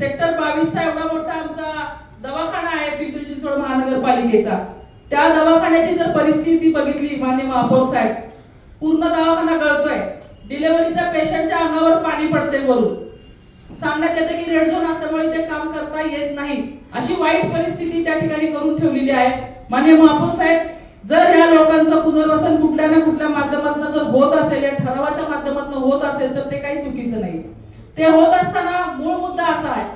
Sector 22चा एवढा मोठा आमचा दवाखाना आहे पिंपरी चिंचवड महानगरपालिकेचा, त्या दवाखान्याची जर परिस्थिती बघितली माननीय महापौर साहेब, पूर्ण दवाखाना गळतोय, डिलिव्हरीच्या पेशंटच्या अंगावर पाणी पडते, वरून सांगण्यात येतं की रेड झोन असल्यामुळे ते काम करता येत नाही, अशी वाईट परिस्थिती त्या ठिकाणी करून ठेवलेली आहे. माननीय महापौर साहेब, जर या लोकांचं पुनर्वसन कुठल्या ना कुठल्या माध्यमातून जर होत असेल, या ठरावाच्या माध्यमातून होत असेल, तर ते काही चुकीचं नाही. ते होत असताना मूळ मुद्दा असा आहे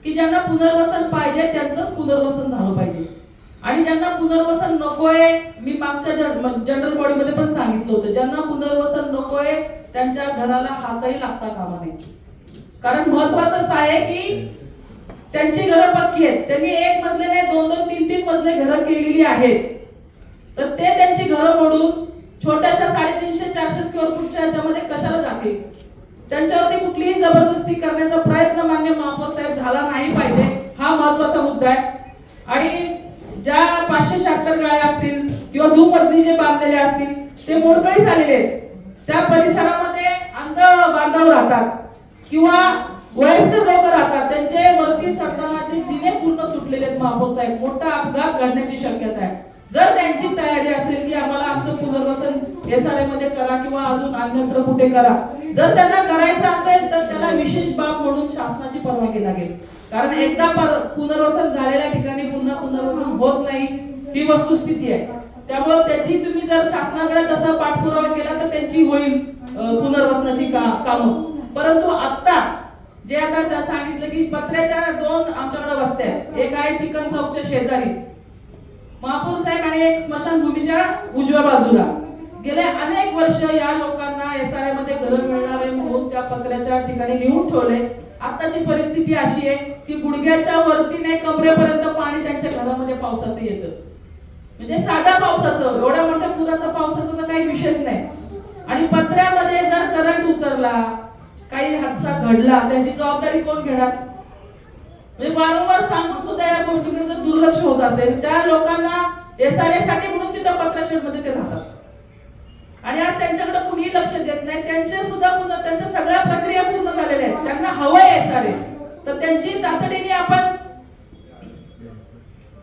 की ज्यांना पुनर्वसन पाहिजे त्यांचंच पुनर्वसन झालं पाहिजे, आणि ज्यांना पुनर्वसन नकोय, मी मागच्या जनरल बॉडीमध्ये पण सांगितलं होतं, ज्यांना पुनर्वसन नकोय त्यांच्या घराला हातही लागता कामा नये. कारण महत्वाचंच आहे की त्यांची घरं पक्की आहेत, त्यांनी एक मजले नाही 2-2, 3-3 मजले घरं केलेली आहेत, तर ते त्यांची घरं मोडून छोट्याशा 350-400 स्क्वेअर फूटच्या याच्यामध्ये कशाला जातील? त्यांच्यावरती कुठलीही जबरदस्ती करण्याचा प्रयत्न मान्य महापौर साहेब झाला नाही पाहिजे, हा महत्वाचा मुद्दा आहे. आणि ज्या 576 गाळ्या असतील किंवा दुमजली जे बांधलेले असतील ते मोडकळीस आलेले आहेत, त्या परिसरामध्ये अंध बांधव राहतात किंवा वयस्कर लोक राहतात, त्यांचे वरती चढतानाचे जिने पूर्ण तुटलेले आहेत. महापौर साहेब, मोठा अपघात घडण्याची शक्यता आहे. जर त्यांची तयारी असेल की आम्हाला आमचं पुनर्वसन एसआरए मध्ये करा किंवा अजून अन्यत्र कुठे करा, जर त्यांना करायचं असेल तर त्याला विशेष बाब म्हणून शासनाची परवानगी लागेल. कारण एकदा पुनर्वसन झालेल्या ठिकाणी पुन्हा पुनर्वसन होत नाही, ही वस्तुस्थिती आहे. त्यामुळे त्याची तुम्ही जर शासनाकडे तसा पाठपुरावा केला तर त्यांची होईल पुनर्वसनाची कामं. परंतु आता जे आता सांगितलं की पत्र्याच्या 2 आमच्याकडे वस्त्या आहेत, एक आहे चिकन चौकच्या शेजारी महापौर साहेब आणि एक स्मशानभूमीच्या उजव्या बाजूला. गेले अनेक वर्ष या लोकांना एसआरए मध्ये घरं मिळणार आहे म्हणून त्या पत्र्याच्या ठिकाणी नेऊन ठेवले. आताची परिस्थिती अशी आहे की गुडघ्याच्या वरती नाही कमरेपर्यंत पाणी त्यांच्या घरामध्ये पावसाचं येतं. म्हणजे साध्या पावसाचं, एवढ्या मोठ्या पुराचा पावसाचा तर काही विषयच नाही. आणि पत्र्यामध्ये जर करंट उतरला, काही हादसा घडला, त्याची जबाबदारी कोण घेणार? म्हणजे वारंवार सांगून सुद्धा या गोष्टीकडे जर दुर्लक्ष होत असेल, त्या लोकांना एसआरए साठी म्हणून तिथं पत्राशेड मध्ये ते राहतात आणि आज त्यांच्याकडे कुणीही लक्ष देत नाही. त्यांच्या सगळ्या प्रक्रिया पूर्ण झालेल्या आहेत, त्यांना हवंय एसआरए, तर त्यांची तातडीने आपण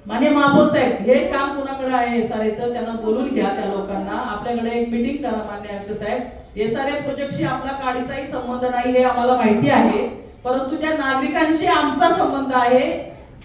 माननीय महापौर साहेब, हे काम कुणाकडे आहे एसआरएचं, त्यांना बोलून घ्या. त्या लोकांना आपल्याकडे एक मीटिंग करा. माननीय आयुक्त साहेब, एसआरए प्रोजेक्टशी आपला काडीचाही संबंध नाही हे आम्हाला माहिती आहे, परंतु त्या नागरिकांशी आमचा संबंध आहे,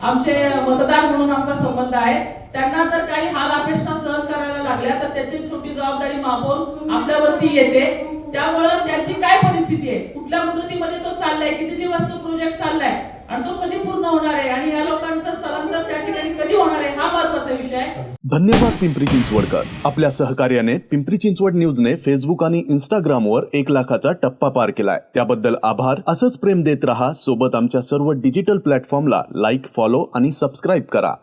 आमचे मतदार म्हणून आमचा संबंध आहे. त्यांना जर काही हाल अपेक्षा सहन करायला लागल्या तर त्याची शेवटी जबाबदारी महापौर आपल्यावरती येते. त्यामुळे त्याची काय परिस्थिती आहे, कुठल्या मुदतीमध्ये तो चाललाय, किती दिवस तो प्रोजेक्ट चाललाय आणि तो कधी पूर्ण होणार आहे आणि या लोकांचं स्थलांतर त्या ठिकाणी कधी होणार आहे, हा महत्त्वाचा विषय आहे. धन्यवाद पिंपरी चिंचवडकर. आपल्या सहकार्याने पिंपरी चिंचवड न्यूजने फेसबुक आणि इंस्टाग्रामवर 1 लाखाचा टप्पा पार केलाय. त्याबद्दल आभार. असंच प्रेम देत रहा. सोबत आमच्या सर्व डिजिटल प्लॅटफॉर्मला लाईक, फॉलो आणि सबस्क्राईब करा.